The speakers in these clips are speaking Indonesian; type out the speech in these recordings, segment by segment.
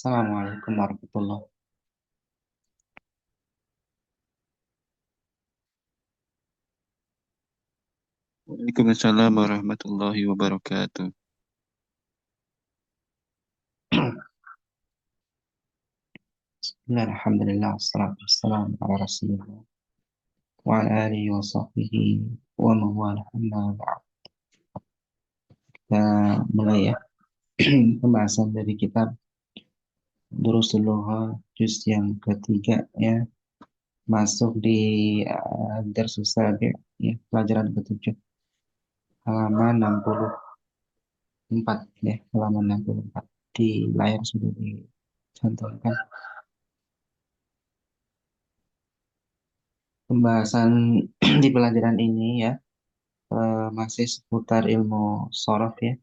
Assalamualaikum warahmatullahi. Waalaikumsalam warahmatullahi wabarakatuh. Bismillah, alhamdulillah, wassalatu wassalamu ala rasulillah wa ala alihi wa sahbihi wa mawala amma ba'd. Kita mulai ya pembahasan dari kitab Durusul Lugha juz yang ketiga ya, masuk di Darsus Sabi' ya, pelajaran ketujuh, halaman 64 ya, halaman 64 di layar sudah dicantumkan. Pembahasan di pelajaran ini ya, masih seputar ilmu sorof ya.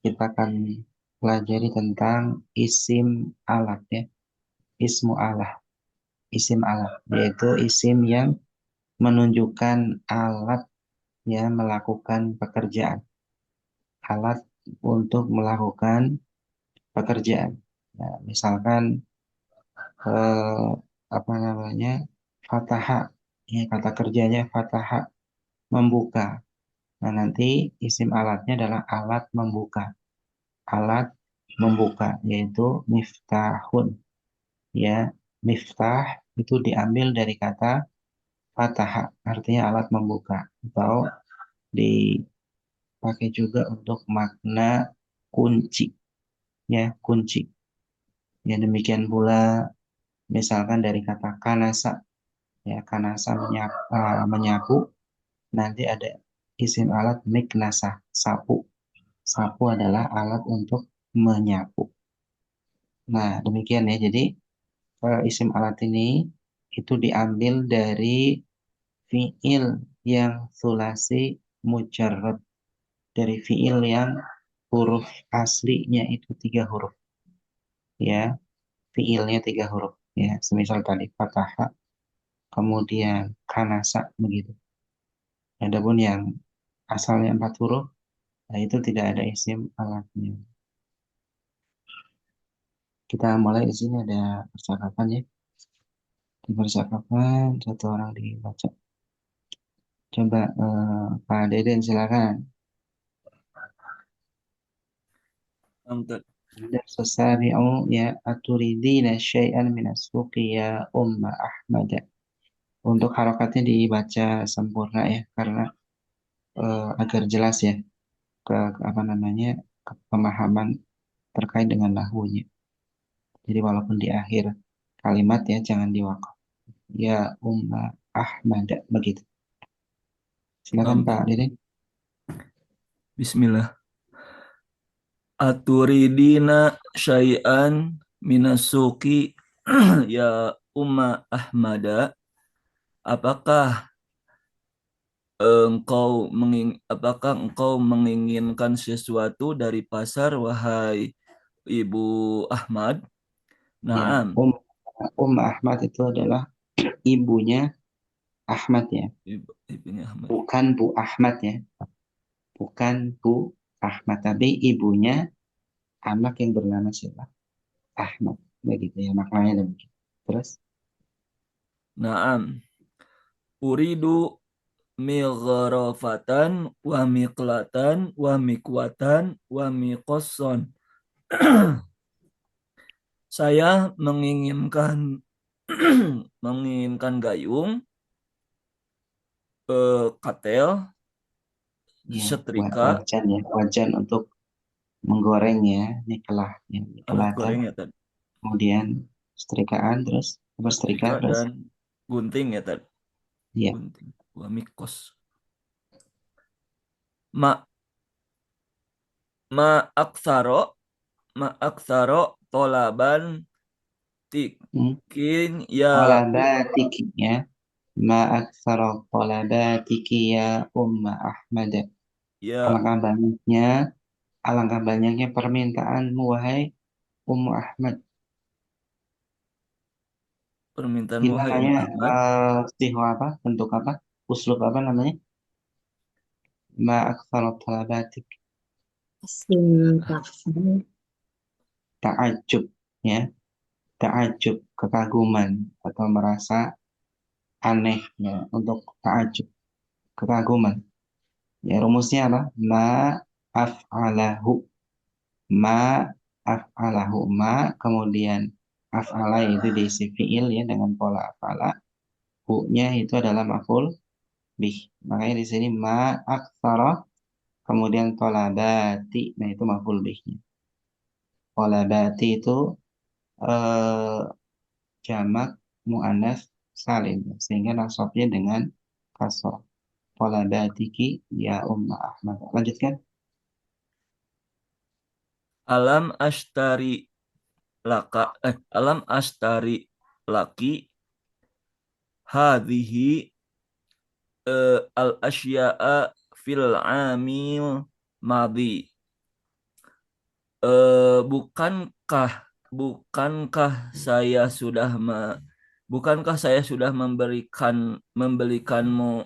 Kita akan pelajari tentang isim alat ya, ismu alah, isim alat, yaitu isim yang menunjukkan alat ya melakukan pekerjaan, alat untuk melakukan pekerjaan. Nah, misalkan eh, apa namanya, fataha, ya, kata kerjanya fataha, membuka. Nah, nanti isim alatnya adalah alat membuka, alat membuka, yaitu miftahun. Ya, miftah itu diambil dari kata fataha, artinya alat membuka, atau dipakai juga untuk makna kunci, ya, kunci. Ya, demikian pula misalkan dari kata kanasa, ya, kanasa menyapu, menyapu, nanti ada isim alat miknasa, sapu. Sapu adalah alat untuk menyapu. Nah, demikian ya. Jadi isim alat ini itu diambil dari fiil yang sulasi mujarrad, dari fiil yang huruf aslinya itu tiga huruf ya, fiilnya tiga huruf ya, semisal tadi fataha, kemudian kanasa begitu. Adapun yang asalnya empat huruf, nah itu tidak ada isim alatnya. Kita mulai di sini, ada percakapan ya. Di percakapan satu orang dibaca. Coba Pak Deden silakan. Sasabi'u ya aturidina syai'an minas suqi ya umma Ahmad. Untuk harokatnya dibaca sempurna ya, karena agar jelas ya apa namanya, ke pemahaman terkait dengan nahwunya. Jadi walaupun di akhir kalimat ya jangan diwakaf. Ya umma Ahmad begitu. Silakan Pak Tonton. Deden. Bismillah. Aturidina syai'an minasuki ya Umma Ahmada. Apakah apakah engkau menginginkan sesuatu dari pasar, wahai Ibu Ahmad? Ya, Naam. Ahmad itu adalah ibunya Ahmad ya, Ibunya Ahmad. bukan Bu Ahmad ya, bukan Bu Ahmad, tapi ibunya anak yang bernama siapa? Ahmad. Begitu ya, maknanya demikian. Terus, Naam. Uridu mighrafatan wa miqlatan wa mikwatan wa miqosson. Saya menginginkan menginginkan gayung, katel, ya, setrika, wajan ya, wajan untuk menggoreng ya, nikelah, ya, alat nikelatan, goreng ya tadi, kemudian setrikaan, terus apa setrika, setrika terus, dan gunting ya tadi, ya, gunting, wamikos. Ma ma aksaro ma aksaro tolaban hmm, tikin ya tolabatiki ya, ma aktsara tolabatiki ya umma Ahmad. ya Alangkah banyaknya, alangkah banyaknya permintaanmu wahai Ummu Ahmad. permintaan Ini wahai namanya Ahmad. siho apa? Bentuk apa? Uslub apa namanya? Ma aktsara talabatik. Isim tafdhil. Ta'ajub. ya, ta'ajub, kekaguman atau merasa aneh ya, untuk ta'ajub, kekaguman. Ya, rumusnya apa? Ma af'alahu. Ma af'alahu. Ma kemudian af'ala itu diisi fi'il ya dengan pola af'ala. Hu-nya itu adalah maf'ul bih. Makanya di sini ma aktsara kemudian tolabati. Nah, itu maf'ul bihnya. Tolabati itu eh, jamak mu'annas salim sehingga nasabnya dengan kasrah. Tolabatiki ya Umma Ahmad. Lanjutkan. Alam ashtari alam ashtari laki hadhihi al asya'a fil amil madi. Bukankah bukankah saya sudah bukankah saya sudah membelikanmu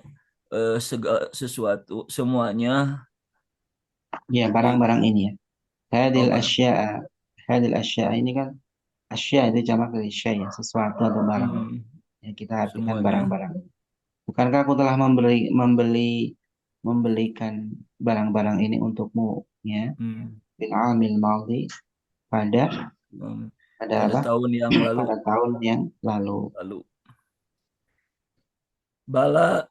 sesuatu semuanya Ya, di barang-barang ini ya. Hadil barang. asya'a. Hadil asya'a ini kan asya itu jamak dari syai ya, sesuatu atau barang. Hmm, Ya, kita artikan semuanya. barang-barang. Bukankah aku telah membelikan barang-barang ini untukmu ya Hmm, bil amil maldi pada hmm. pada Pada apa? tahun yang lalu Pada tahun yang lalu. lalu bala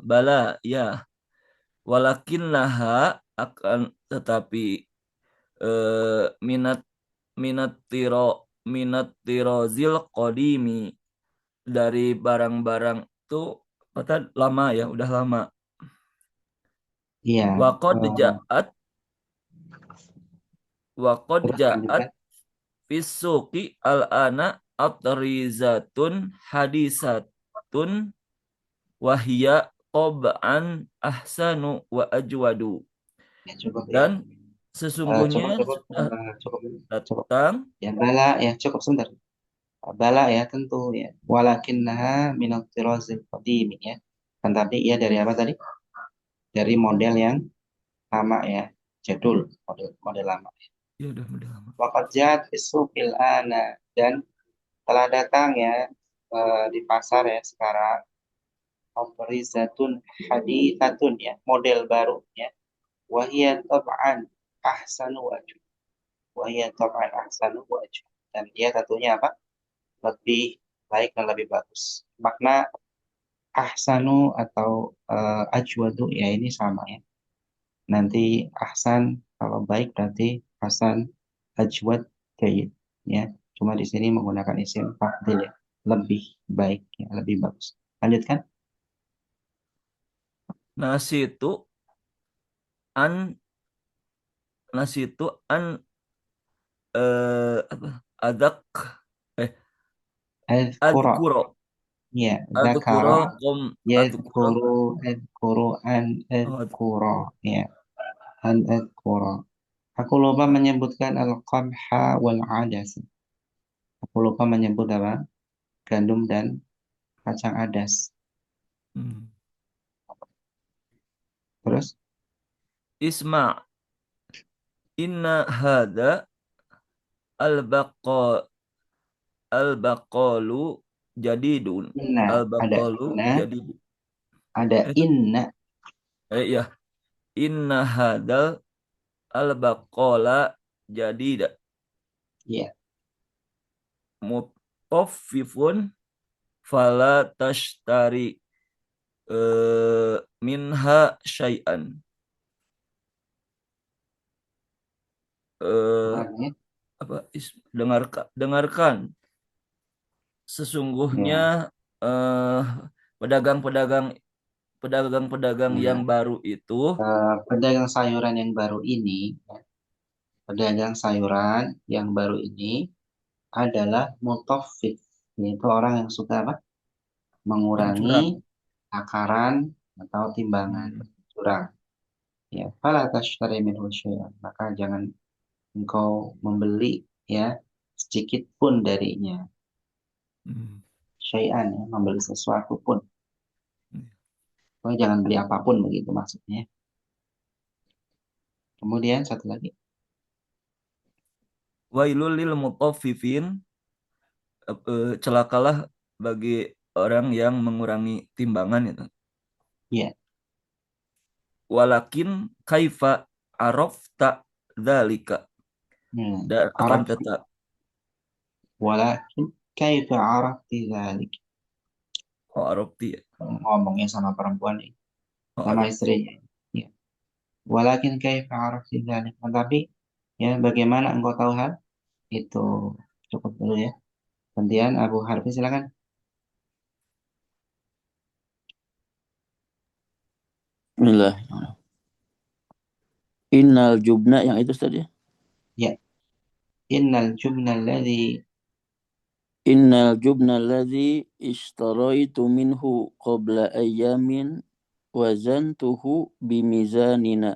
bala ya walakinnaha akan tetapi minat minat tirozil kodimi dari barang-barang itu kata lama ya udah lama Iya, wakod eh, jaat wakod terus jaat lanjutkan. fisuki al ana atrizatun hadisatun wahia qob'an ahsanu wa ajwadu Ya, cukup ya. dan Cukup, sesungguhnya cukup, sudah cukup, cukup. datang. Ya, bala ya, cukup sebentar. Bala ya, tentu ya. Walakinnaha minat tirozil qadimi ya. Kan tapi ia dari apa tadi? Dari model yang lama ya, jadul, model lama. Ya udah lama. Waqad ja'at fis-suqil ana dan telah datang ya di pasar ya sekarang Autorizatun hadithatun ya, model baru ya. Wahia tab'an ahsanu wajh. Wahia tab'an ahsanu wajh. Dan dia tentunya apa? Lebih baik dan lebih bagus. Makna ahsanu atau ajwadu ya ini sama ya. Nanti ahsan kalau baik berarti hasan, ajwad, jayyid ya. Cuma di sini menggunakan isim fa'il ya. Lebih baik ya, lebih bagus. Lanjutkan. Nasi itu an nasi itu an apa adak eh Azkura adkuro ya, adkuro zakara kom adkuro yadhkuru adhkuru an oh, adhkura ya, an adhkura. Aku lupa menyebutkan al-qamha wal adas. Aku lupa menyebut apa? Gandum dan kacang adas. hmm. Terus Isma inna hada al baqa al baqalu jadidun inna al ada baqalu inna jadid ada itu inna ya inna hadal al baqala jadida ya. mutaffifun fala tashtari minha syai'an. eh Maknanya apa dengarkan sesungguhnya ya, eh pedagang-pedagang pedagang-pedagang yang ya. baru itu Pedagang sayuran yang baru ini ya, pedagang sayuran yang baru ini adalah mutaffif, yaitu orang yang suka apa? yang Mengurangi curang. takaran atau timbangan Hmm. curang. Ya, fala tashtari minhu syai'an. Maka jangan engkau membeli ya sedikit pun darinya. Hmm. Syai'an ya, membeli sesuatu pun. Pokoknya jangan beli apapun begitu maksudnya. Kemudian satu lagi. Wailul lil mutaffifin, celakalah bagi orang yang mengurangi timbangan itu. Ya. Walakin kaifa arafta dzalika, dan akan Araf tetap walakin kaifa arafti dzalik. arafti, Ngomongnya sama perempuan nih, sama arafti. istrinya. Ya. Walakin kaifa arafti dzalik. Tetapi ya bagaimana engkau tahu hal itu? Cukup dulu ya. Kemudian Abu Harfi silakan. Bismillah. Innal jubna yang itu tadi. Ya. Innal jubna alladhi Innal jubna alladhi ishtaraitu minhu qabla ayyamin wazantuhu bimizanina.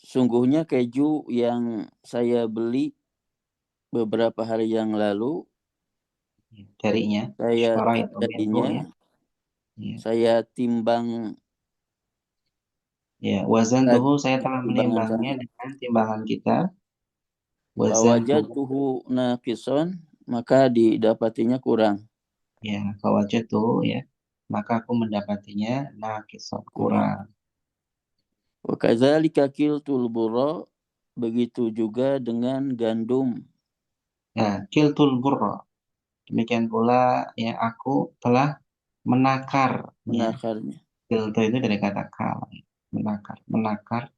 Sungguhnya keju yang saya beli beberapa hari yang lalu, darinya saya ishtara itu minhu jadinya ya. Ya. saya timbang Ya, wazan tuhu saya telah timbangan menimbangnya saya. dengan timbangan kita. Wazan tuhu Fawajadtuhu naqison, maka didapatinya kurang. ya, kawajat tuhu ya. Maka aku mendapatinya nakisah Kurang. kurang. Wa kadzalika kiltul burra, begitu juga dengan gandum. Nah, kiltul burra. Demikian pula ya aku telah menakar ya. Menakarnya. Kiltu itu dari kata kal, ya. Menakar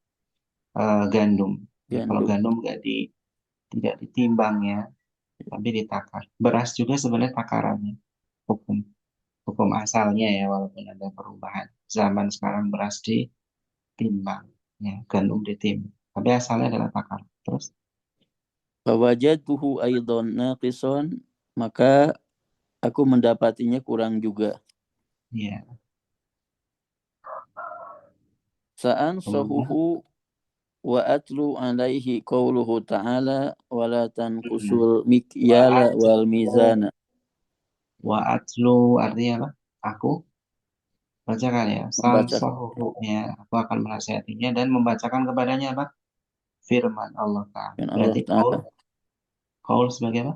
gandum. Ya, kalau Gandum. gandum tidak ditimbang ya, tapi ditakar. Beras juga sebenarnya takarannya. Hukum hukum asalnya ya, walaupun ada perubahan. Zaman sekarang beras ditimbang, ya, gandum ditimbang. Tapi asalnya adalah takar. Terus, Fawajadtuhu aidan naqison, maka aku mendapatinya kurang juga. ya, Sa'an kemudian, sahuhu wa atlu alaihi qawluhu ta'ala wa la tanqusul mikyala waat wal mizana. waatlu artinya apa? Aku bacakan ya. Membaca Sansohu ya, aku akan menasihatinya dan membacakan kepadanya apa? Firman Allah Ta'ala. firman Allah Berarti Ta'ala. kaul sebagai apa?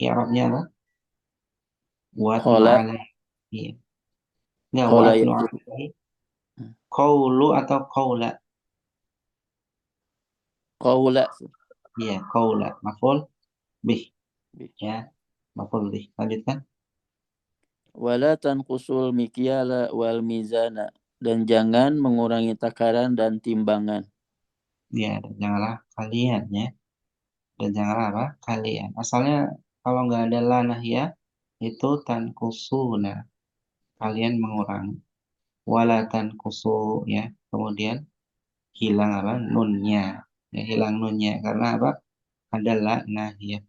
I'rabnya apa? Watlu Qala alaihi. Ya, qala watlu yaqul. alaihi. Kaulu atau kaula? Qawla. Iya, kaula. Maful bih. Ya, maful bih. Lanjutkan. Wa la tanqusul mikyala wal mizana, dan jangan mengurangi takaran dan timbangan. Ya, dan janganlah kalian ya. Dan janganlah apa? Kalian. Asalnya kalau nggak ada lanah ya, itu tankusuna. Kalian mengurangi. Wala tankusu ya. Kemudian hilang apa? Nunnya. Ya, hilang nunnya. Karena apa? Ada lanah ya.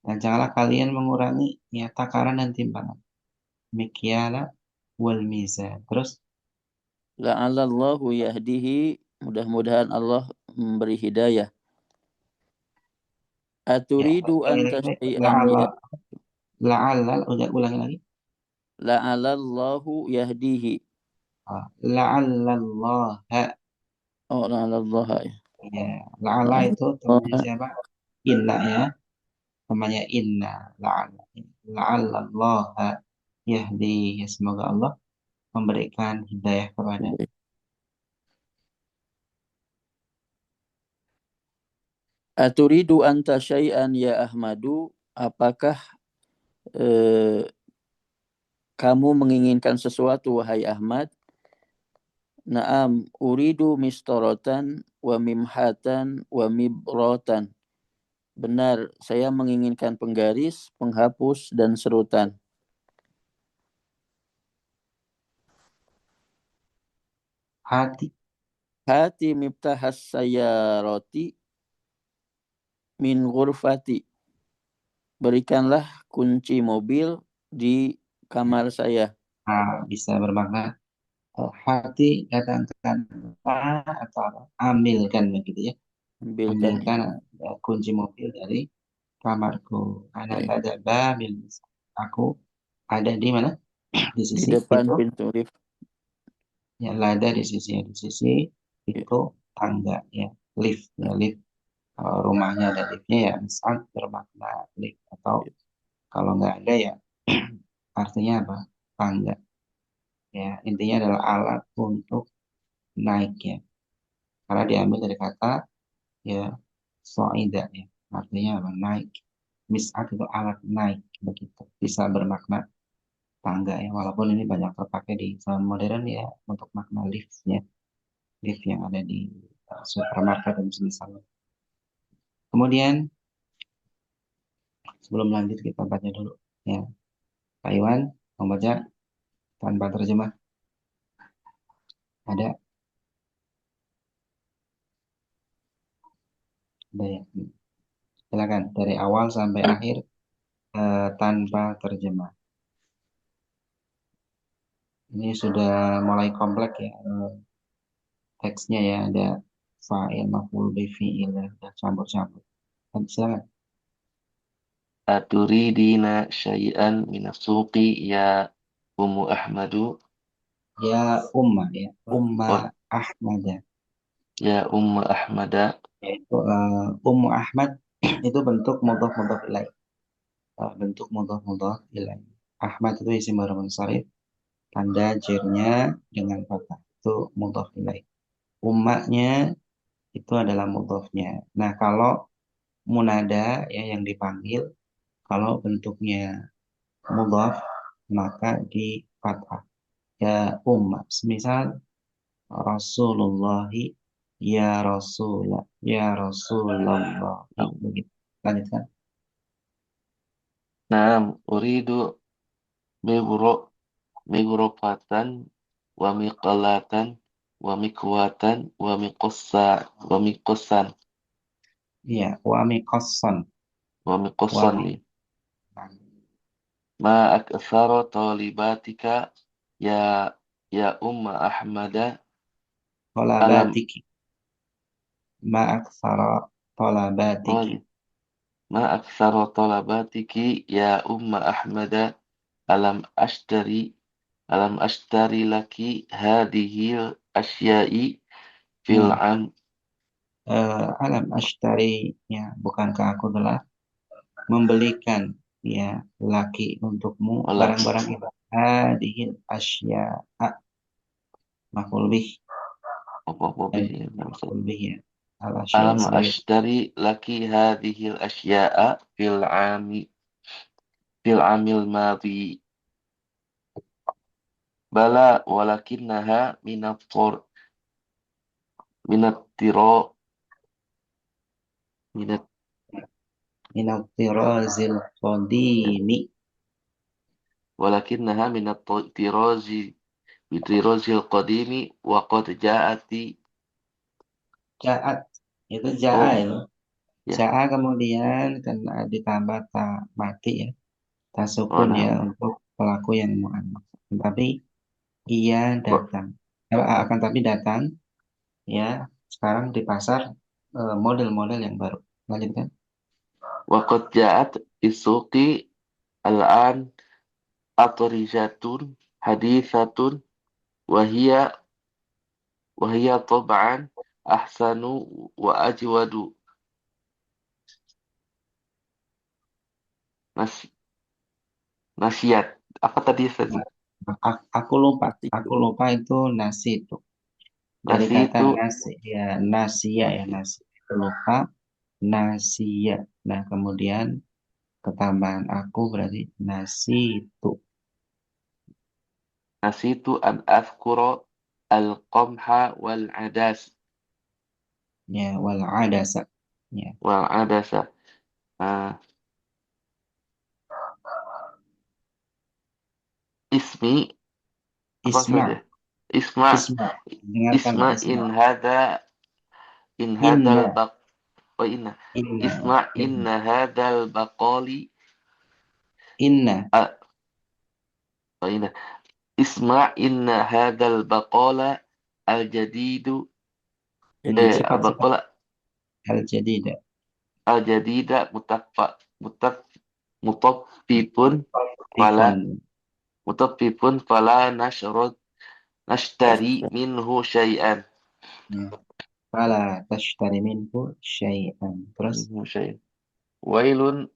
Dan janganlah kalian mengurangi ya takaran dan timbangan. Mikyala wal mizan. Terus La'allallahu yahdihi, mudah-mudahan Allah memberi hidayah. ya, Aturidu anta syai'an la'alla ya. la'alla ulangi lagi. La'alallahu yahdihi. La'allallaha. Oh, la'allallaha ya. Ya, la'alla itu temannya La'allallaha siapa? Inna ya. Temannya inna. La'alla. La'allallaha yahdi. Ya, semoga Allah memberikan hidayah kepada. Aturidu anta syai'an ya Ahmadu, apakah eh, kamu menginginkan sesuatu wahai Ahmad? Naam, uridu mistorotan wa mimhatan wa mibratan. Benar, saya menginginkan penggaris, penghapus, dan serutan. Hati. Hati miftahas sayaroti min ghurfati. Berikanlah kunci mobil di kamar saya. Bisa bermakna hati datangkan atau apa? Ambilkan begitu ya. Ambilkan ya. Ambilkan kunci mobil dari kamarku. Anak Ya. ada babil. Aku ada di mana? Di Di sisi depan pintu. pintu lift. Ya, lada di sisi Ya. pintu tangga ya. Lift ya, lift Kalau rumahnya ada liftnya ya misal bermakna lift, atau kalau nggak ada ya artinya apa? Tangga. Ya, intinya adalah alat untuk naik ya. Karena diambil dari kata ya soida ya. Artinya apa? Naik. Mis'at itu alat naik begitu. Bisa bermakna tangga ya. Walaupun ini banyak terpakai di zaman modern ya untuk makna lift ya. Lift yang ada di supermarket dan misalnya. Kemudian sebelum lanjut kita baca dulu ya. Pak Iwan, membaca tanpa terjemah ada ya. Silakan dari awal sampai akhir tanpa terjemah. Ini sudah mulai kompleks ya teksnya ya, ada fa'il, maf'ul bihi, fi'il, ya, campur-campur. Silakan. Aturidina syai'an minasuqi ya Ummu Ahmadu. Ya Umma ya, Umma Oh, Ahmad ya Ummu Ahmada. yaitu Ummu Ahmad itu bentuk mudhaf ilaih. Bentuk mudhaf ilaih. Ahmad itu isim maf'ul munsharif, tanda jirnya dengan fathah. Itu mudhaf ilaih. Ummanya itu adalah mudhafnya. Nah, kalau munada ya yang dipanggil, kalau bentuknya mudhaf maka di fathah. Ya umma. Semisal Rasulullahi ya Rasulah ya Rasulullahi begitu. Lanjutkan. Naam, uridu migro migrofatan wa miqalatan wa mikwatan wa miqosan Ya wa miqassan wa wa miqosan mi nih. Ma aktsara talibatika ya ya Umma Ahmada. Alam talabatiki ma aktsara oh, talabatiki. ma aktsara talabatiki ya Umma Ahmada. Alam ashtari alam ashtari laki hadhil asya'i fil Hmm. am. Alam ashtari ya bukankah aku telah membelikan ya laki untukmu Olah, barang-barang hadhil asya maf'ul bih apa bihi maf'ul bih ya al asya alam sebagai ashtari laki hadhil asya'a fil amil madhi. Bala walakinnaha minat tiro minat minat tirazil qadimi walakinnaha minat tirozi bitirozil qadimi wa qad ja'ati. jaat itu jaa Oh itu ya, jaa kemudian kena ditambah ta mati ya oh tasukun ya nah, untuk pelaku yang muannas tapi ia wa datang. Akan tapi datang ya sekarang di pasar model-model yang baru. Lanjutkan. wa qad ja'at isuqi al-an atrijatun hadithatun wahia wahia tab'an ahsanu wa ajwadu. Nas nasiat apa tadi Ustaz? Aku lupa itu nasi itu dari Nasi kata itu nasi ya nasia ya nasi itu lupa nasia. Nah kemudian ketambahan aku berarti nasi itu Nasitu an azkura al-qamha wal adas ya wal adasa ya wal adasa. Ah, ismi apa isma saja? Isma isma dengarkanlah isma isma in hadal inna baq oh inna inna isma inna inna hadal baqali inna ah, oh inna isma inna hadal baqala al jadidu al cepat baqala al jadida al jadida mutaf mutaffifun fala tifon nashrud nashtari minhu syai'an. ya. Fala tashtari minhu syai'an. Terus منه شيء ويل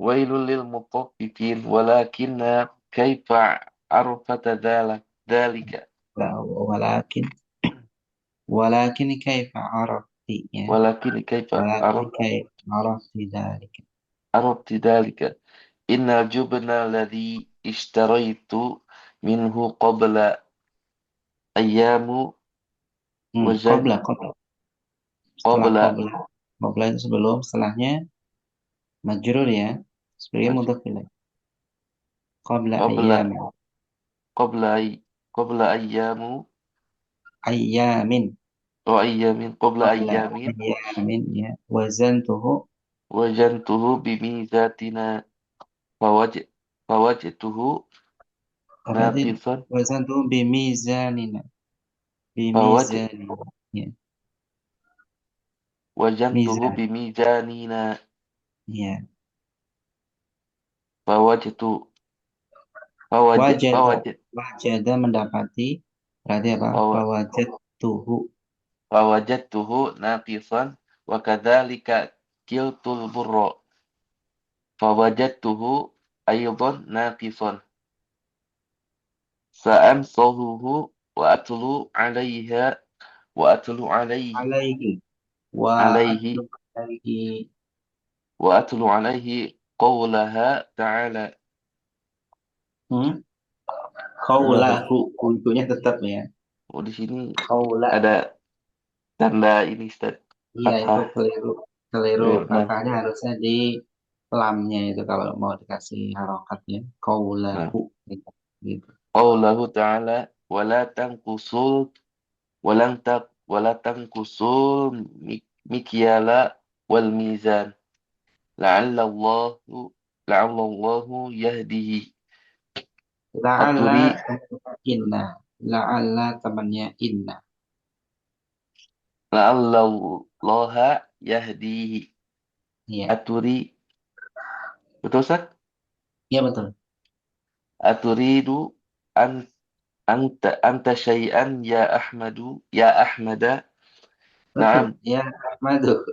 ويل للمطففين ولكن كيف عرفت ذلك walakin kaifa arafti ya. ولكن كيف Walakin kaifa arafti dzalika. عرفت ذلك إن الجبن الذي اشتريت منه قبل أيام وجد Qabla. Setelah qabla. Qabla itu sebelum, setelahnya majrur ya. Sebagai mudhaf ilaih. Qabla قبل ayyam. قبل أيام Ayyamin. قبل Qabla أيام ayyamin ya. Wazantuhu. وجنته بميزاتنا فوجدته Berarti ناقصا wazantuhu bimizanina. فوجد Bimizanina. Ya. وجنته Mizan. بميزاننا Ya. فوجدت Wajada mendapati. Berarti apa? Fawajadtuhu. فوجدته ناقصا وكذلك كلت البر فوجدته أيضا ناقصا سأمسحه وأتلو عليه Alaihi. Wa عليه alaihi. وأتلو عليه قولها تعالى Qaulahu. Untuknya tetap ya. Oh, di sini Qaula. ada tanda ini Ustaz. Iya, itu Fathah. keliru. Nah, Fathahnya harusnya di lamnya itu kalau mau dikasih harokatnya. Qaulahu. Gitu. قوله تعالى ولا تنقصوا المكيال والميزان لعل الله لعل الله يهديه La'alla أتري inna. La'alla temannya inna. لعل الله يهديه Iya. أتري betul Ustaz? Iya betul. أتريد أن أنت شيئا يا أحمد Betul. نعم Ya Ahmadu.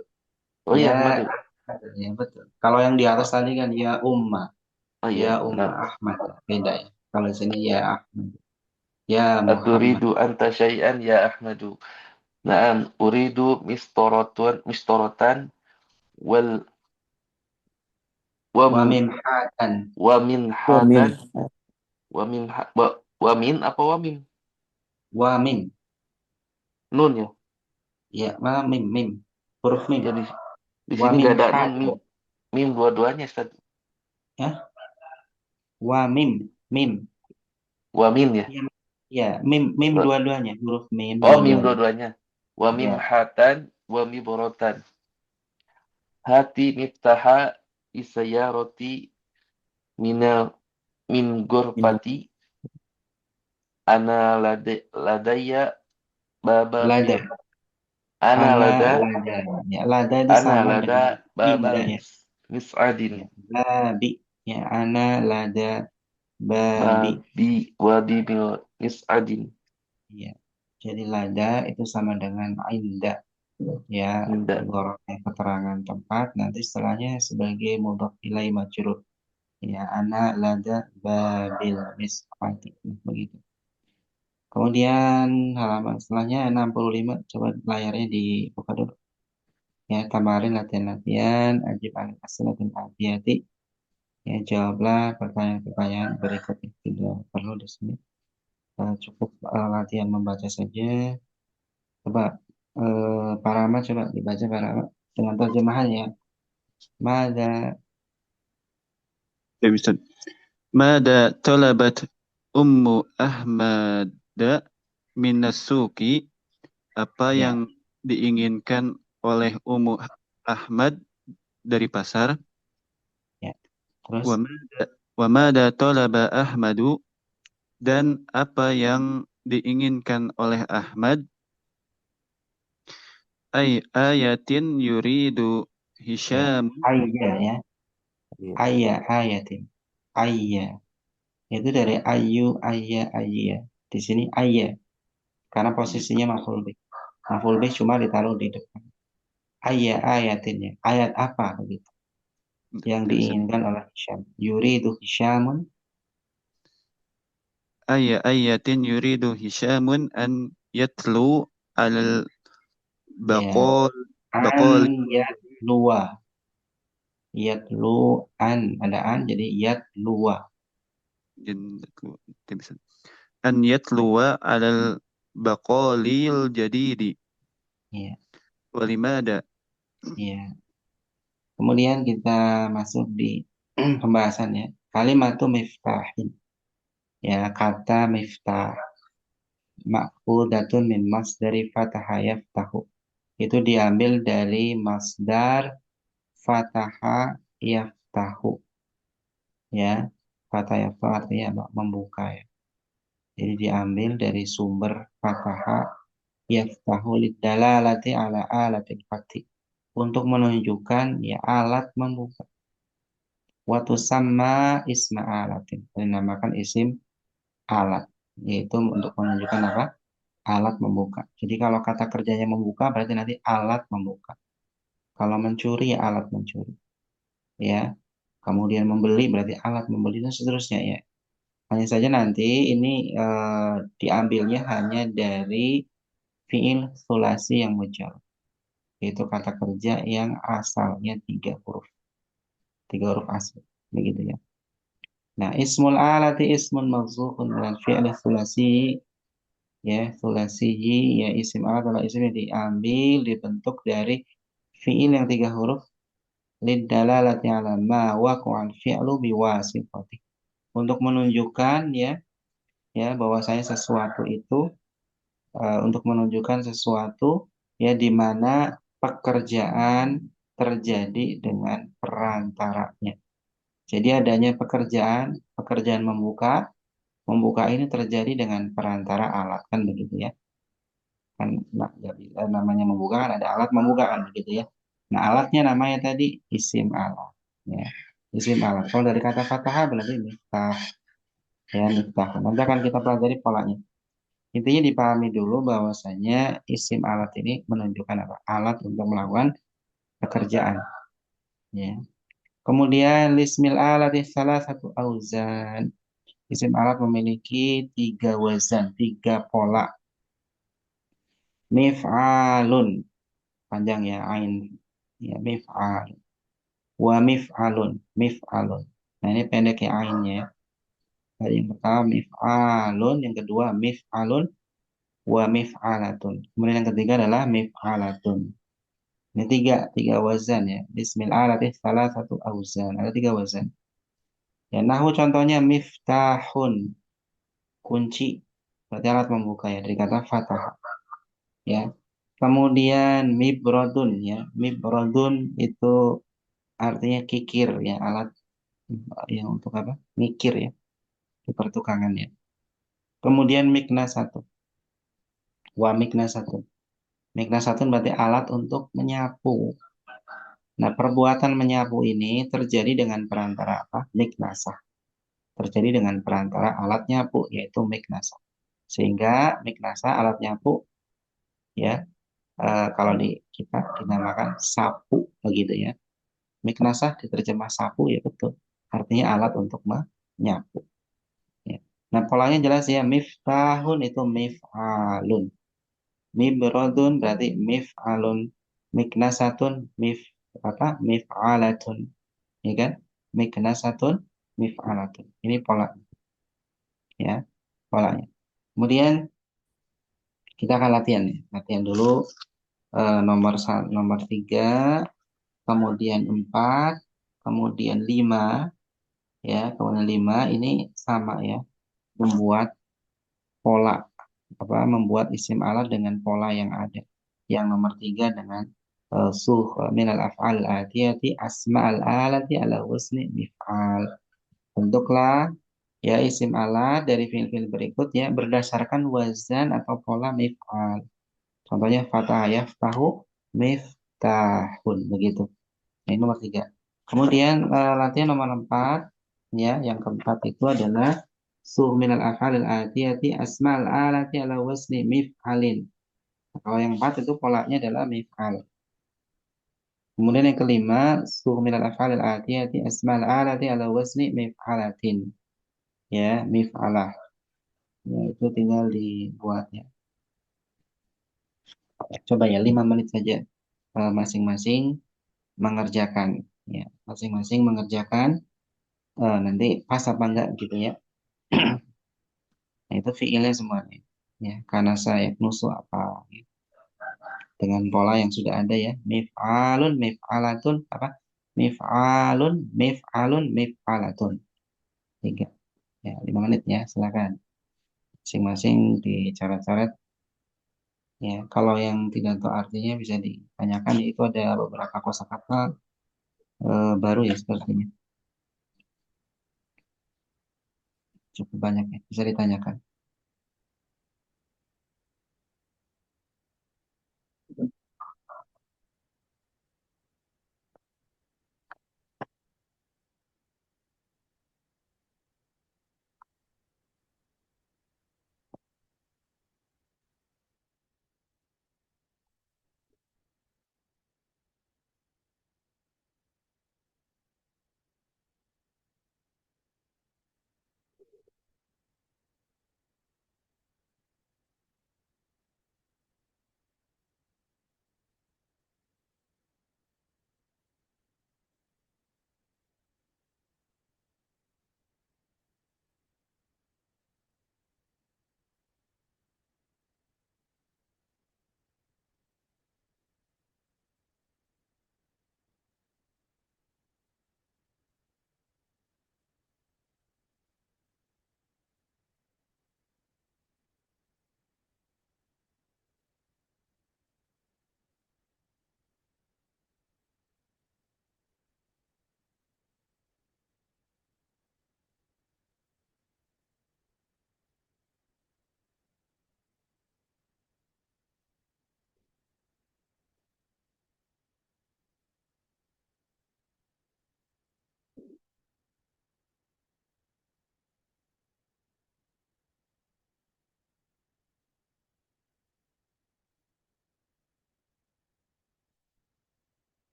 oh ya Ya Ahmad Ahmadu. Ya betul. Kalau yang di atas tadi kan ya Umma. oh Ya ya Umma nah Ahmad. Beda ya. Kalau di sini ya Ahmad. Ya Muhammad. أتريد أنت شيئا يا أحمد نعم أريد مسطرة وال Wa وم mimhatan. ومنحة Wamin. ومن apa ومن Wa mim. nun ya Ya, mim. Huruf mim. jadi di Wa sini nggak ada nun mimhatan. mim dua-duanya Ustaz Ya. Wa mim. wamin ya Ya, ya, mim Dua- dua-duanya, huruf mim oh mim dua-duanya. dua-duanya wa Ya, mimhatan wa mibrotan hati miftaha isayaroti minal min gurfati ana ladaya lada, bababin ana ana lada lada. Ya, lada itu ana sama lada dengan baba indah ya. mis'adin Ya, babi. Ya, ana lada babi. wabi bil mis'adin Ya. Jadi lada itu sama dengan indah. Ya, indah ibaratnya keterangan tempat. Nanti setelahnya sebagai mudhaf ilai majrur. Ya, ana lada babil misqati. Begitu. Kemudian halaman setelahnya 65. Coba layarnya dibuka dulu. Ya, kemarin latihan-latihan ajib al asnatin abiyati. Ya, jawablah pertanyaan-pertanyaan berikut. Tidak perlu di sini. Cukup latihan membaca saja. Coba Pak Rahmat coba dibaca Pak Rahmat dengan terjemahan ya. Mada Ya, Ustaz. Mada talabat Ummu Ahmad minas suki? Apa ya, yang diinginkan oleh Ummu Ahmad dari pasar? ya. Terus Wa mada talaba Ahmadu? Dan apa yang diinginkan oleh Ahmad? Ayatin yuridu ya, Hisham. ayya ya. Ayatin. Ayya. Itu dari ayya. Di sini ayya karena posisinya maf'ul bih. Maf'ul bih cuma ditaruh di depan. Ayatinnya. Ayat apa begitu yang diinginkan oleh Hisham. Yuridu Hishamun. ayatin yuridu Hishamun an yatlu al Ya. baqal An yatluwa. Yatlu an. Ada an jadi yatluwa. an yatluwa alal baqalil jadidi Ya. walimada. Ya. Kemudian kita masuk di pembahasannya. Kalimatu miftahin. Ya, kata miftah. Ma'khudatun min masdari fataha yaftahu. Itu diambil dari masdar fataha yaftahu. Ya, fataha yaftahu artinya apa? Membuka ya. Jadi diambil dari sumber fataha yaftahu lidalalati ala alatil fatih. Untuk menunjukkan ya alat membuka. Watu sama isma alatin. Dinamakan isim alat. Yaitu untuk menunjukkan apa? Alat membuka. Jadi kalau kata kerjanya membuka berarti nanti alat membuka. Kalau mencuri ya alat mencuri. Ya. Kemudian membeli berarti alat membeli dan seterusnya ya. Hanya saja nanti ini diambilnya hanya dari fiil sulasi yang mujar. Yaitu kata kerja yang asalnya 3 huruf. 3 huruf asal. Begitu ya. Nah, ismul alati ismun mawzuhun dengan fi'il sulasi ya, sulasihi ya isim alat adalah isim yang diambil dibentuk dari fi'il yang 3 huruf lidalalati ala ma waqa'al fi'lu biwasitati. Untuk menunjukkan ya bahwasanya sesuatu itu untuk menunjukkan sesuatu ya di mana pekerjaan terjadi dengan perantaranya. Jadi adanya pekerjaan membuka ini terjadi dengan perantara alat kan begitu ya. Kan namanya membuka kan ada alat membuka kan begitu ya. Nah, alatnya namanya tadi isim alat ya. Isim alat. Kalau dari kata fathah berarti miftah ya miftah. Nanti akan kita pelajari polanya. Intinya dipahami dulu bahwasanya isim alat ini menunjukkan apa? Alat untuk melakukan pekerjaan. Ya. Kemudian lismil alati salah satu auzan. Isim alat memiliki 3 wazan, 3 pola. Mif'alun, panjang ya, ain. Ya, mif'al. Wa mif'alun. Nah, ini pendek ya ainnya ya. Tadi yang pertama mif'alun, yang kedua mif'alun, wa mif'alatun. Kemudian yang ketiga adalah mif'alatun. Ini tiga wazan ya. Bismillahirrahmanirrahim. Salah satu auzan. Ada 3 wazan. Ya, nahu contohnya miftahun. Kunci. Berarti alat membuka ya. Dari kata fatah. Ya. Kemudian mibrodun ya. Mibrodun itu artinya kikir ya. Alat yang untuk apa? Mikir ya. Di pertukangan ya. Kemudian mikna satu. Wa mikna satu. Mikna satu berarti alat untuk menyapu. Nah, perbuatan menyapu ini terjadi dengan perantara apa? Miknasah. Terjadi dengan perantara alat nyapu, yaitu miknasah. Sehingga miknasah alat nyapu, ya, kalau di kita dinamakan sapu, begitu ya. Miknasah diterjemah sapu, ya betul. Artinya alat untuk menyapu. Ya. Nah, polanya jelas ya. Miftahun itu mif'alun. Mibrodun berarti mif'alun. Miknasatun mif'alatun. Ya kan? Miknasatun mif'alatun. Ini pola ya, polanya. Kemudian kita akan latihan ya. Latihan dulu nomor 3, kemudian 4, kemudian 5 ya, kemudian 5 ini sama ya. Membuat isim alat dengan pola yang ada. Yang nomor 3 dengan minal af'al atiyati asma'al alati ala wasni mif'al. Bentuklah ya isim alat dari fiil-fiil berikut ya berdasarkan wazan atau pola mif'al. Contohnya fatah yaftahu miftahun begitu. Nah, ini nomor 3. Kemudian latihan nomor 4 ya, yang keempat itu adalah minal af'alil atiyati asma'al alati ala wasni mif'alin. Kalau yang 4 itu polanya adalah mif'al. Kemudian yang kelima, suhmilal af'alil atiyati asmal alati ala wasni mif'alatin. Ya, mif'alah. Ya, itu tinggal dibuat ya. Coba ya, 5 menit saja masing-masing mengerjakan. Ya, masing-masing mengerjakan. Nanti pas apa enggak gitu ya. Nah, itu fiilnya semuanya. Ya, karena saya nusu apa gitu. Dengan pola yang sudah ada ya. Mif'alun, mif'alatun, apa? Mif'alun, mif'alun, mif'alatun. 3. Ya, 5 menit ya, silakan. Masing-masing dicoret-coret. Ya, kalau yang tidak tahu artinya bisa ditanyakan, itu ada beberapa kosakata baru ya sepertinya. Cukup banyak ya, bisa ditanyakan.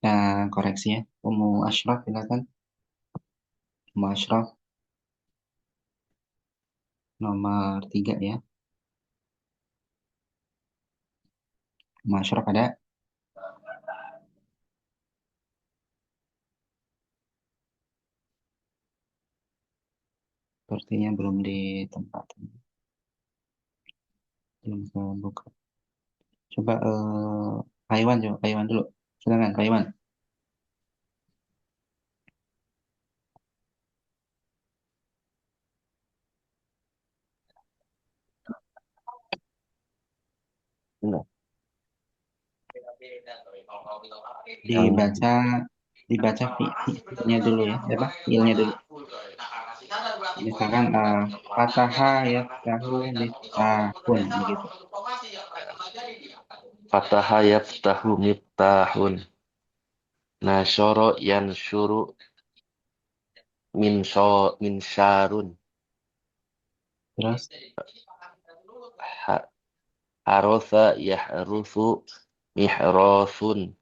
Nah, koreksi ya. Ummu Ashraf silakan. Ummu Ashraf nomor 3 ya. Ummu Ashraf ada? Sepertinya belum di tempat. Belum saya buka. Coba Pak Iwan dulu. Silakan Pak Iwan. Benar. Dibaca dibaca fiilnya dulu ya. Apa? Fiilnya dulu. Misalkan fataha yaftahu miftahun begitu. Fataha yaftahu miftahun. Nasyara yansyuru min syarun. Terus Ha- Harosa yahrusu mihrasun.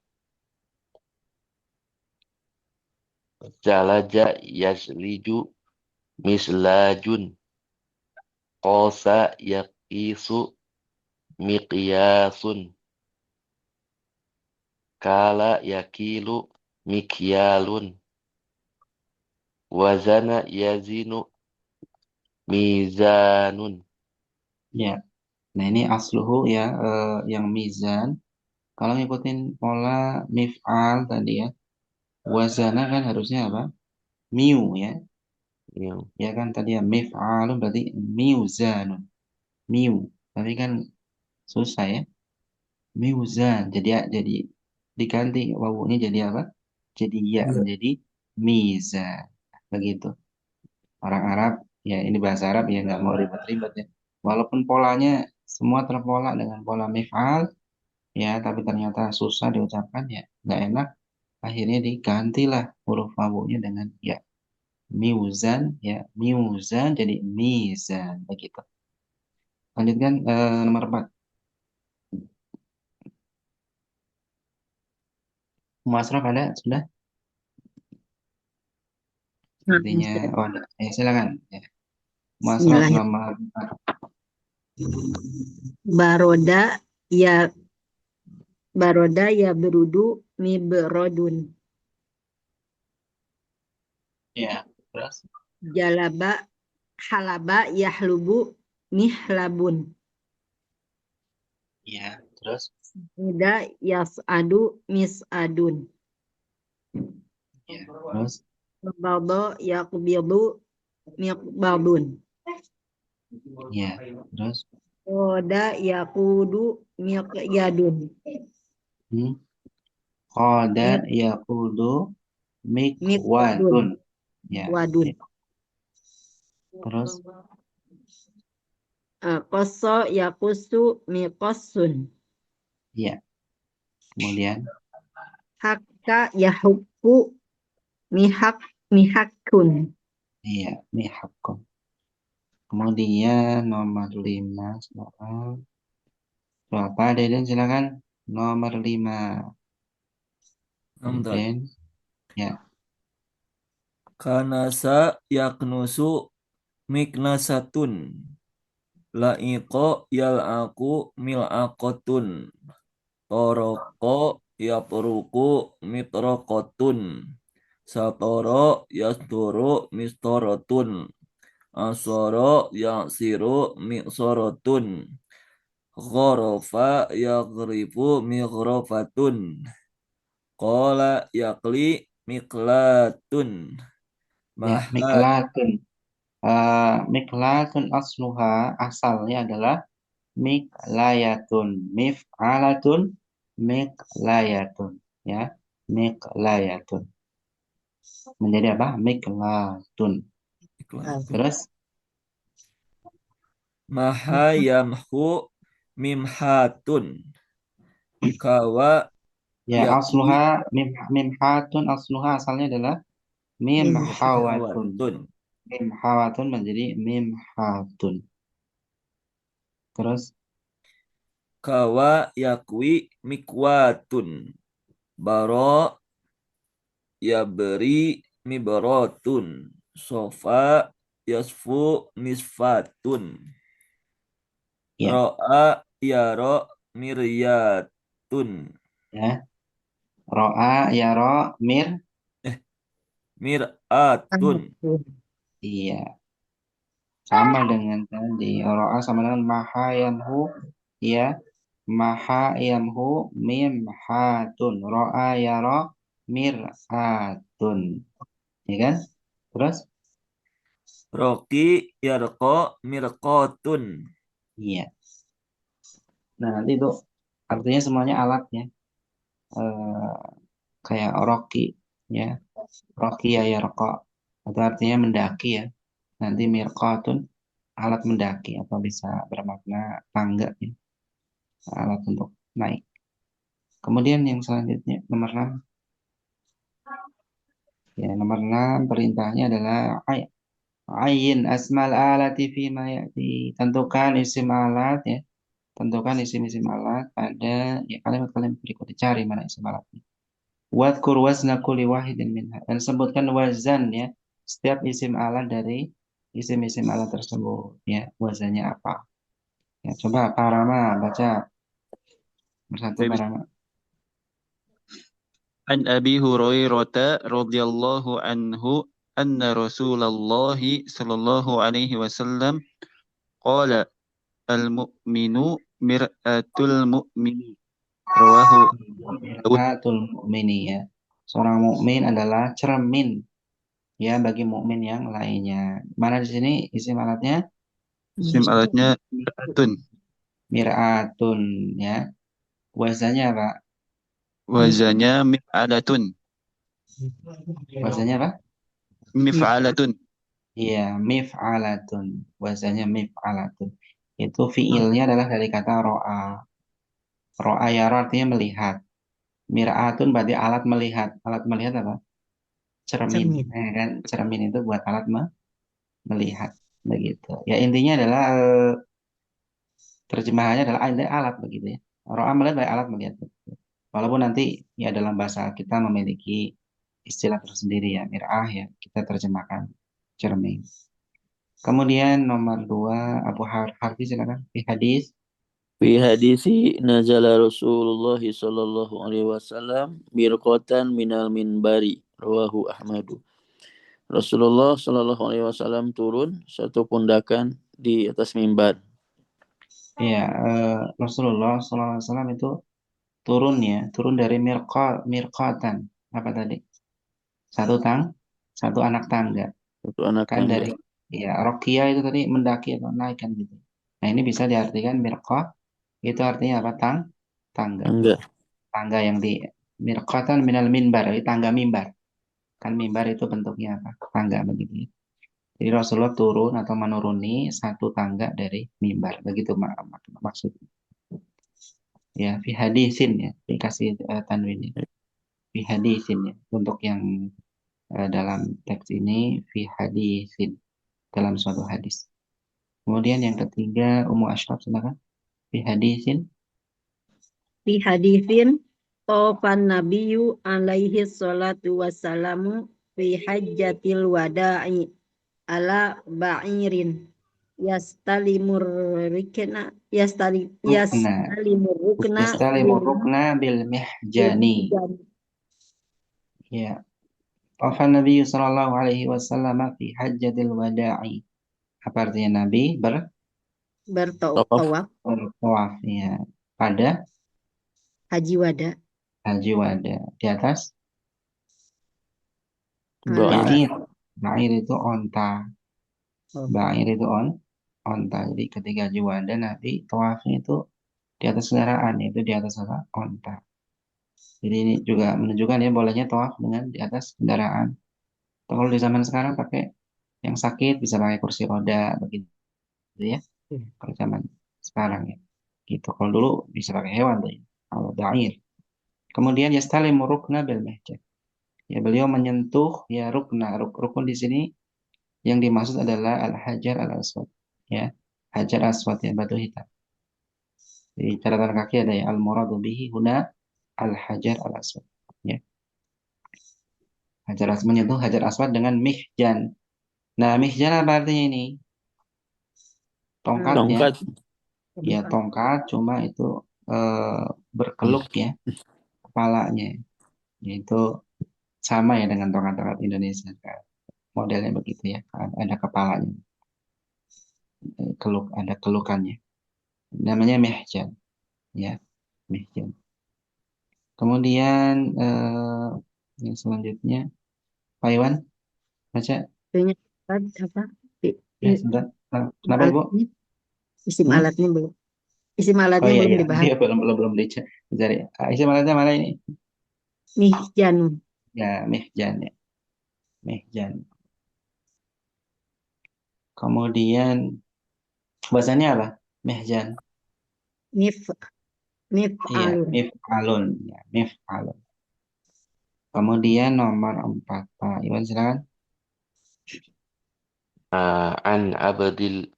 Jalaja yajliju mislajun. Qasa yaqisu miqyasun. Kala yakilu mikyalun. Wazana yazinu mizanun. ya. Nah, ini asluhu ya yang mizan. Kalau ngikutin pola mif'al tadi ya. Wazana kan harusnya apa? Miu ya. Ya, Ya kan tadi ya mif'alun berarti miuzanun. Miu. Tapi kan susah ya. Miuzan. Jadi diganti wawunya jadi apa? Jadi ya menjadi mizan. Begitu. Orang Arab ya ini bahasa Arab ya nggak mau ribet-ribet ya. Walaupun polanya semua terpola dengan pola mif'al ya, tapi ternyata susah diucapkan ya, nggak enak. Akhirnya digantilah huruf wawunya dengan ya. Miuzan ya, miuzan jadi mizan begitu. Lanjutkan nomor 4. Masraf ada sudah? Sepertinya Ustaz. oh ada. Silakan ya. Masraf Bismillahirrahmanirrahim. nomor 4. Baroda ya baroda ya berudu mibrodun. Ya, terus Jalaba halaba yahlubu mihlabun. ya, terus Ida yas'adu mis'adun. ya, terus Qabada yaqbidu miqbadun. ya, terus Qoda yaqudu miqyadun. hmm. Qada Miq- yaqudu Miqwadun. mikwadun. Ya, Wadun. ya. Terus Qassa yaqusu miqassun. ya. Kemudian Hakka yahukku mihakun. iya, mihakun. Kemudian nomor 5 sekarang. Berapa Deden silakan. Nomor 5. Bentar. Deden. Ya, Kanasa yaknusu miknasatun. Laiko yal'aku mil'akotun. Toroko yapruku mitrokotun. Satoro yasturu mistorotun. Asoro yasiru miksorotun. Ghorofa yaghrifu mighrofatun. Qala yakli miklatun. ya, Maha miklatun. Miklatun asluha asalnya adalah miklayatun. Mif'alatun miklayatun. Ya, miklayatun. Menjadi apa? Miklatun. Terus Maha yamhu mimhatun. Kawa ya yakwi asluha mimhatun asluha asalnya adalah mimhawatun. hawatun. Mimhawatun menjadi mimhatun. Terus Kawa yakwi mikwatun. Baro yabri mibaratun. Sofa yasfu misfatun. Ya, Ro'a yara miryatun. ya. Ro'a, yara, Eh, Mir'atun. iya. Sama dengan tadi. Ro'a sama dengan maha yamhu, ya. Maha yamhu mimhatun. Ro'a, yara, mir'atun. Ya kan? Terus? Roki yarqa mirqatun. Iya. Nah, nanti itu artinya semuanya alat ya. Eh, kayak roki, ya. Roki ya yarqa. Itu artinya mendaki ya. Nanti mirqatun alat mendaki atau bisa bermakna tangga ya. Alat untuk naik. Kemudian yang selanjutnya nomor 6. Ya, nomor 6 perintahnya adalah ayin asmal alati fi ma ya'ti. Tentukan isim alat ya. Tentukan isim-isim alat pada ya kalimat-kalimat berikut. Cari mana isim alatnya. Wadkur wazna kulli wahidin minha. Dan sebutkan wazan ya. Setiap isim alat dari isim-isim alat tersebut ya. Wazannya apa? Ya, coba Pak Rama baca bersatu Pak Rama. عن أبي هريرة رضي الله عنه أن رسول الله صلى الله عليه وسلم قال المؤمن مرآة المؤمن رواه داود. Mir'atul mu'mini ya. Seorang mukmin adalah cermin ya bagi mukmin yang lainnya. Mana di sini isim alatnya? Isim alatnya mir'atun. Mir'atun ya. Wazannya apa? Wazannya mif'alatun. Wazannya apa? Mif'alatun. Iya, mif'alatun. Wazannya mif'alatun. Itu fiilnya adalah dari kata ro'a. Ro'a yara artinya melihat. Mir'atun berarti alat melihat. Alat melihat apa? Cermin. Cermin. Kan? Cermin itu buat alat melihat. Begitu. Ya intinya adalah terjemahannya adalah alat begitu ya. Ro'a melihat dari alat melihat. Walaupun nanti ya dalam bahasa kita memiliki istilah tersendiri ya, mir'ah ya, kita terjemahkan cermin. Kemudian nomor 2 Abu Harfi silakan. Di hadis Fi hadisi nazala Rasulullah sallallahu alaihi wasallam mirqatan minal minbari rawahu Ahmadu. Rasulullah sallallahu alaihi wasallam turun satu pundakan di atas mimbar. ya Rasulullah SAW itu turun ya, turun dari mirqatan. Apa tadi? Satu satu anak tangga. Satu anak Kan tangga. dari ya Rokia itu tadi mendaki atau naik kan gitu. Nah, ini bisa diartikan mirqah itu artinya apa? Tangga. Tangga. Tangga yang di mirqatan minal minbar, jadi tangga mimbar. Kan mimbar itu bentuknya apa? Tangga begitu ya. Jadi Rasulullah turun atau menuruni satu tangga dari mimbar. Begitu maksudnya. Ya, fi hadisin ya. Dikasih tanwin ya. Fi hadisin ya. Untuk yang dalam teks ini fi hadisin dalam suatu hadis. Kemudian yang ketiga Ummu Ashraf silakan. Fi hadisin Fi hadithin tofan nabiyyu alaihi salatu wassalamu fi hajjatil wada'i ala ba'irin yastalimur rukna rukna. yastalimur rukna Yastalimu rukna bil mihjani. Ya. Wafa Nabi sallallahu alaihi wasallam fi hajjatil wada'i. Apa artinya Nabi bertawaf bertawaf ya. Pada haji wada haji wada. Di atas Ba'ir. ba'ir. Ba'ir itu onta. Oh. Ba'ir itu onta. Jadi ketika haji wada Nabi tawafnya itu di atas kendaraan, yaitu di atas apa? Onta. Jadi ini juga menunjukkan ya bolehnya tawaf dengan di atas kendaraan. Atau kalau di zaman sekarang pakai yang sakit bisa pakai kursi roda begitu ya. Kalau zaman sekarang ya. Gitu. Kalau dulu bisa pakai hewan tuh ya. Kalau ba'ir. Kemudian yastalimu rukna bil mihjan. Ya beliau menyentuh ya rukna. Rukun di sini yang dimaksud adalah al-hajar al-aswad. Ya. Hajar aswad ya batu hitam. Di catatan kaki ada ya al-muradu bihi huna al-hajar al-aswad. Ya. menyentuh Hajar Aswad dengan mihjan. Nah, mihjan apa artinya ini? Tongkat ya. Tongkat. Ya, tongkat, cuma itu berkeluk ya kepalanya. Yaitu sama ya dengan tongkat-tongkat Indonesia. Modelnya begitu ya. Ada kepalanya, ada kelukannya. Namanya mihjan ya, mihjan. Kemudian yang selanjutnya, Pak Iwan, baca. Punya apa? Ya, sebentar. Kenapa Ibu? Alatnya, isim Hmm? alatnya belum. Isim Oh alatnya iya, belum iya. dibahas. Iya, belum dicari. Isim alatnya mana ini? Mihjan, Ya, mihjan ya. Mihjan. Kemudian bahasanya apa? Mihjan. mif, Iya, mif'alun. mif'alun. Ya, mif'alun. Kemudian nomor 4, Pak Iwan silakan. An Abdil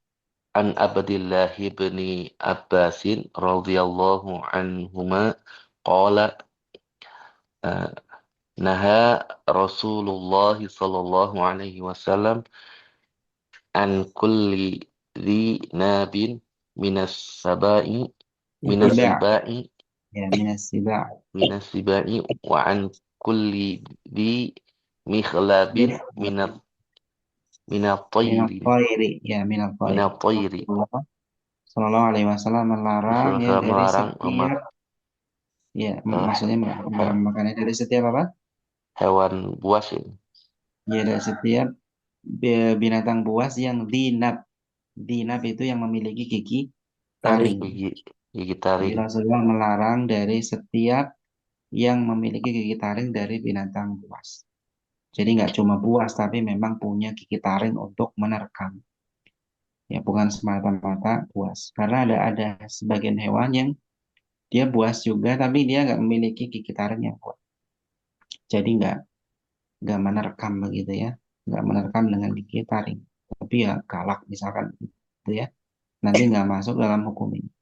An Abdillah bin Abbasin radhiyallahu anhuma qala ah, naha Rasulullah sallallahu alaihi wasallam an kulli dhi nabin minas sabai minas Tiba. sibai Ya, minas siba. minas sibai wa an kulli dhi mikhlabin minat Minat tayri thairi. Ya, minat thairi. minat tayri Rasulullah Shallallahu Alaihi Wasallam melarang ya Rasulullah dari melarang setiap, ya eh, maksudnya melarang makannya dari setiap apa? hewan buas ini. Ya, dari setiap binatang buas yang dinab. Dinab itu yang memiliki gigi Taring. taring. Gigi Jadi taring. Rasulullah melarang dari setiap yang memiliki gigi taring dari binatang buas. Jadi nggak cuma buas, tapi memang punya gigi taring untuk menerkam. Ya, bukan semata-mata buas. Karena ada sebagian hewan yang dia buas juga, tapi dia nggak memiliki gigi taring yang kuat. Jadi nggak menerkam begitu ya, nggak menerkam dengan gigi taring. Tapi ya galak misalkan gitu ya, nanti nggak masuk dalam hukum ini.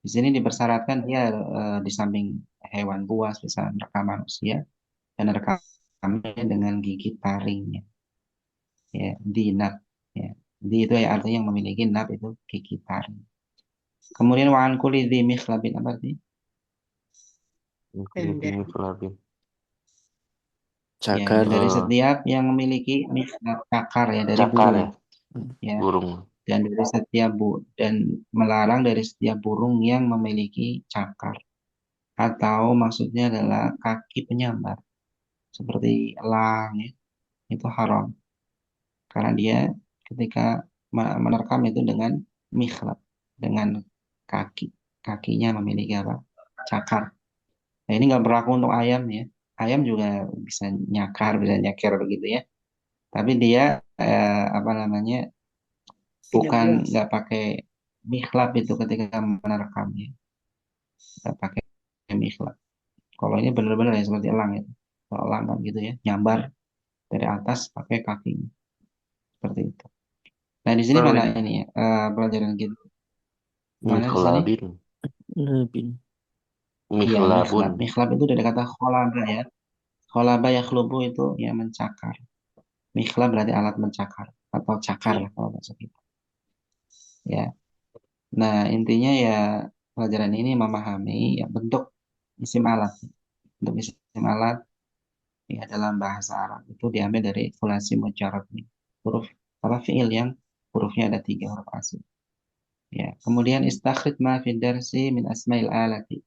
Di sini dipersyaratkan dia di samping hewan buas bisa menerkam manusia dan merekamnya dengan gigi taringnya. Ya, di nab. Ya. Di itu ya artinya yang memiliki nab itu gigi taring. Kemudian wa'an kuli di mikhlabin apa artinya? Gigi Pemda. mikulabin. Ya, Cakar. dari setiap yang memiliki mikhlab cakar ya dari Cakar burung. ya, Ya, burung. dan dari setiap dan melarang dari setiap burung yang memiliki cakar atau maksudnya adalah kaki penyambar seperti elang ya, itu haram karena dia ketika menerkam itu dengan mikhlab, dengan kakinya memiliki apa, cakar. Nah, ini nggak berlaku untuk ayam ya, ayam juga bisa nyakar, bisa nyaker begitu ya, tapi dia apa namanya, Tidak bukan buas. nggak pakai mikhlab itu ketika menerkamnya, nggak pakai mikhlab. Kalau ini benar-benar ya seperti elang itu. Kalau elang kan gitu ya, nyambar dari atas pakai kakinya seperti itu. Nah, di sini mana ini ya pelajaran gitu? Mana di sini? Mikhlabin. Lebih. Iya, Mikhlabun. mikhlab. Mikhlab itu dari kata kholaba ya. Kholaba ya khlubu itu ya mencakar. Mikhlab berarti alat mencakar atau cakar lah kalau bahasa kita. Ya. Nah, intinya ya pelajaran ini memahami ya bentuk isim alat. Bentuk isim alat ya dalam bahasa Arab itu diambil dari sulasi mujarab, huruf apa fiil yang hurufnya ada 3 huruf asli. Ya, kemudian istakhrij ma fi darsi min asmail alati.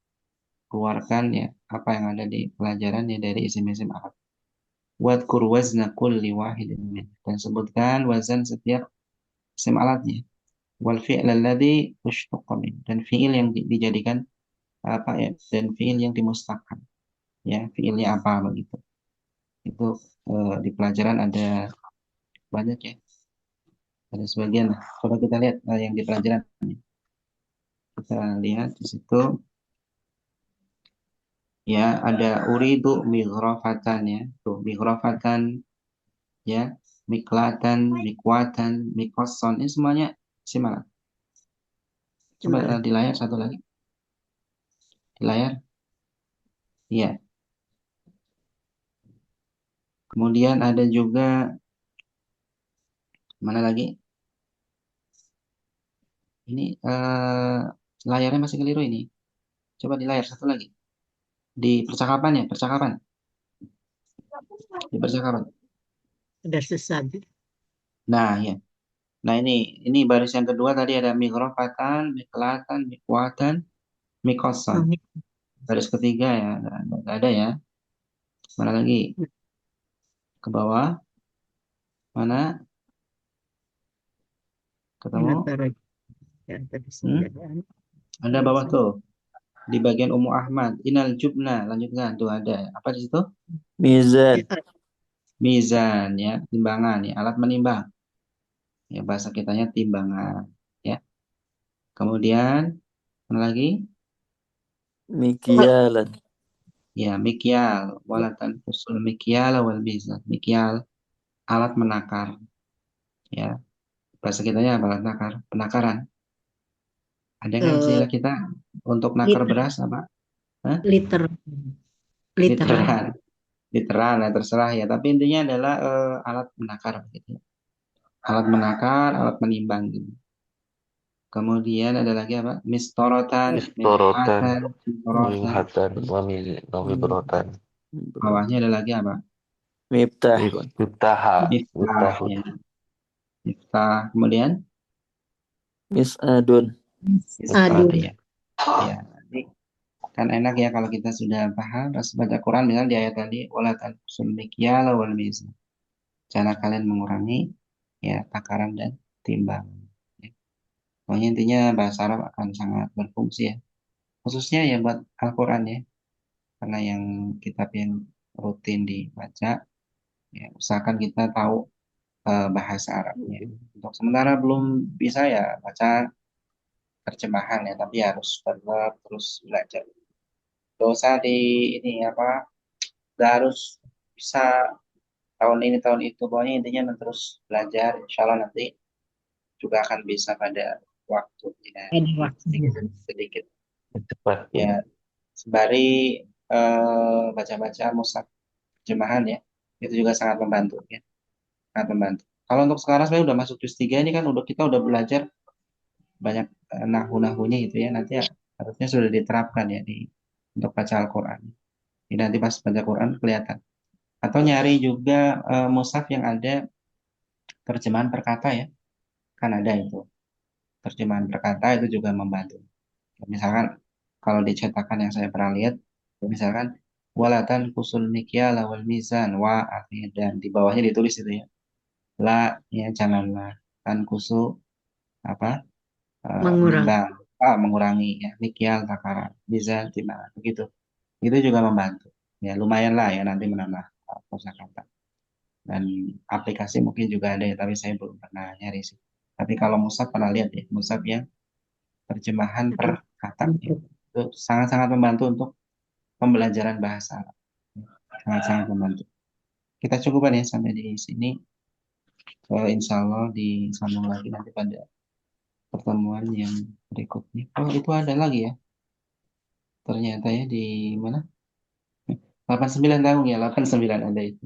Keluarkan ya apa yang ada di pelajaran ya dari isim-isim alat. Wadkur wazna kulli wahidin min. Dan sebutkan wazan setiap isim alatnya. Wal fi'l alladhi ushtuqa min. Dan fiil yang dijadikan apa ya, dan fiil yang dimustaqkan. Ya, fiilnya apa begitu. Itu di pelajaran ada banyak ya. Ada sebagian. Coba kita lihat yang di pelajaran. Kita lihat di situ ya ada uridu mighrafatan ya. Tuh mighrafatan ya, miklatan, mikwatan, mikosson ini semuanya simak. Coba Gimana? di layar satu lagi. Di layar. Iya. Kemudian ada juga mana lagi? Ini layarnya masih keliru ini. Coba di layar satu lagi. Di percakapan ya, percakapan. Di percakapan. Udah susah. Nah, ya. Nah, ini baris yang kedua tadi ada mikrofatan, miklatan, mikwatan, mikosan. Baris ketiga ya, nggak ada ya. Mana lagi? Ke bawah. Mana? Ketemu? Ya, tadi Hmm? sudah. Ada bawah tuh. Di bagian Ummu Ahmad. Inal jubna. Lanjutkan. Tuh ada. Apa di situ? Mizan. Mizan ya. Timbangan ya. Alat menimbang. Ya, bahasa kitanya timbangan. Ya. Kemudian, mana lagi? Mikyalan. Ya, mikyal. Walatan fusul mikyal wal mizan. Mikyal. Alat menakar. Ya. Bahasa kitanya apa? Alat nakar. Penakaran. Ada nggak istilah kita untuk nakar Liter, beras apa? Hah? liter, literal. Literan. Literan ya terserah ya. Tapi intinya adalah alat menakar begitu. Alat menakar, alat menimbang gitu. Kemudian ada lagi apa? Mistorotan, Mistorotan, mistorotan. wimhatan, wamibratan. Bawahnya ada lagi apa? Miftah. Miftaha, Miftah miftahun. ya. Miftah. Kemudian Mis'adun. Aduh. ya. Ya, nanti kan enak ya kalau kita sudah paham pas baca Quran misalnya di ayat tadi wala tanqusul mikyala wal mizan. Cara kalian mengurangi ya takaran dan timbangan. Ya. Pokoknya intinya bahasa Arab akan sangat berfungsi ya. Khususnya ya buat Al-Quran ya. Karena yang kitab yang rutin dibaca ya usahakan kita tahu bahasa Arabnya. Untuk sementara belum bisa ya baca terjemahan ya, tapi harus tetap terus belajar. Gak usah di ini apa, gak harus bisa tahun ini tahun itu. Pokoknya intinya terus belajar. Insya Allah nanti juga akan bisa pada waktunya Ada waktunya. sedikit demi sedikit. Cepat. Ya, sembari baca-baca mushaf terjemahan ya, itu juga sangat membantu ya, sangat membantu. Kalau untuk sekarang saya udah masuk juz 3 ini kan udah kita udah belajar banyak nahu-nahunya gitu ya. Nanti ya, harusnya sudah diterapkan ya di untuk baca Al-Qur'an. Jadi nanti pas baca Quran kelihatan. Atau nyari juga mushaf yang ada terjemahan perkata ya. Kan ada itu. Terjemahan perkata itu juga membantu. Misalkan kalau di cetakan yang saya pernah lihat, misalkan walatan kusul mikyala wal mizan wa artinya dan di bawahnya ditulis itu ya. La ya janganlah tan kusu apa Mengurangi. nimbang mengurangi ya mikyal takaran mizan timbangan begitu. Itu juga membantu. Ya lumayan lah ya nanti menambah kosakata. Dan aplikasi mungkin juga ada ya, tapi saya belum pernah nyari sih. Tapi kalau Musab pernah lihat ya, Musab yang terjemahan per kata ya. Itu sangat-sangat membantu untuk pembelajaran bahasa Arab. Sangat-sangat membantu. Kita cukupkan ya sampai di sini. Insya Allah disambung lagi nanti pada pertemuan yang berikutnya. Oh itu ada lagi ya. Ternyata ya di mana? 89 tahun ya, 89 ada itu.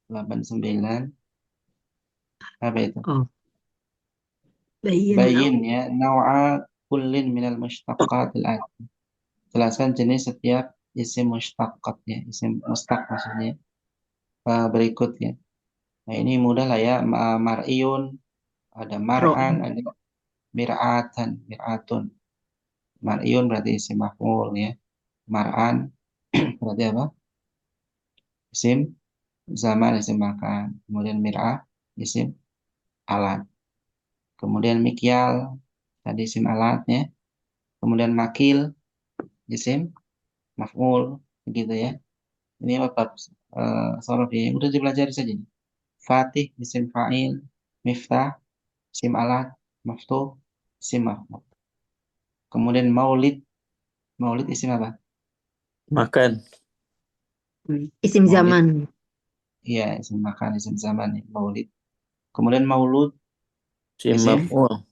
89 apa itu? Oh, bayin. Bayin ya, nawa kullin minal mushtaqatil ati. Jelaskan jenis setiap isim mushtaqat ya, isim mustaq maksudnya berikut ya. Nah ini mudah lah ya, mar'iyun, ada Ro. mar'an, ada mir'atan, mir'atun. Mar'iyun berarti isim maf'ul ya. Mar'an berarti apa? Isim zaman, isim makan. Kemudian mir'ah, isim alat. Kemudian mikyal, tadi isim alatnya. Kemudian makil, isim maf'ul, begitu ya. Ini bab sorof ya. Udah dipelajari saja. Fatih, isim fa'il, miftah, isim alat, maftuh, isim maf'ul. Kemudian maulid, maulid isim apa? Makan. Isim Maulid, zaman. iya isim makan, isim zaman ya, maulid. Kemudian maulud, Sim isim, maf'ul.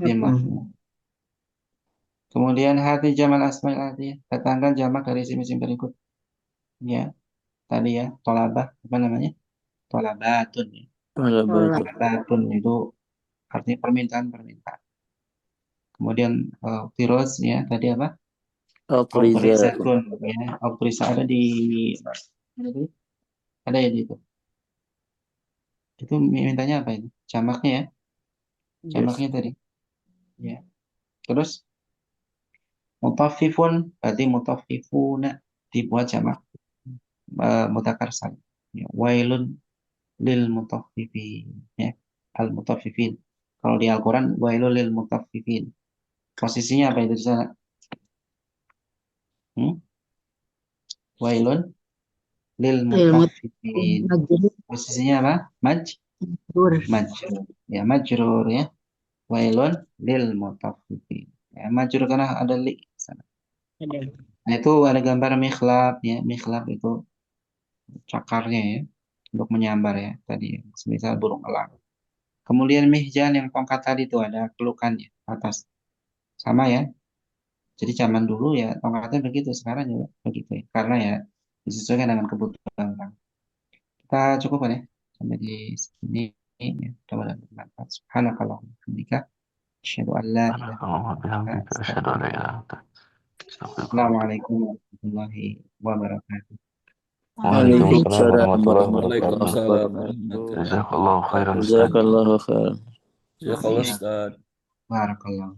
isim maf'ul. Kemudian hati jamal asmaul hati, datangkan jamak dari isim-isim berikut. Ya, tadi ya, tolabah apa namanya? Tolabatun ya. Tolak. Tolabatun itu artinya permintaan-permintaan. Kemudian tiroz ya tadi apa? Autoriza. Autorizatun ya. Autoriza ada di ada di ada ya di itu. Itu mintanya apa itu? Jamaknya ya. Yes. Jamaknya tadi. Ya. Terus mutaffifun berarti mutaffifuna dibuat jamak mudzakkar salim. Ya. Wailun lil mutaffifin ya. Al mutaffifin. Kalau di Al-Qur'an wailul lil mutaffifin. Posisinya apa itu di sana? Wailun lil mutaffifin. Posisinya apa? Majrur. Ya, majrur ya. Wailun lil mutaffifin. Ya, majrur karena ada li di sana. Nah, itu ada gambar mikhlab ya. Mikhlab itu cakarnya ya untuk menyambar ya tadi semisal burung elang. Kemudian mihjan yang tongkat tadi itu ada kelukannya atas. Sama ya. Jadi zaman dulu ya tongkatnya begitu, sekarang juga begitu ya. Karena ya disesuaikan dengan kebutuhan orang. Kita cukup ya sampai di sini ya. Mudah-mudahan bermanfaat. Subhanakallahumma wa bihamdika asyhadu an la ilaha illa anta astaghfiruka. Assalamualaikum warahmatullahi wabarakatuh. Waalaikumsalam warahmatullahi Waalaikumsalam wabarakatuh. warahmatullahi wabarakatuh. Jazakallahu khairan. Jazakallah Ustaz. Barakallah.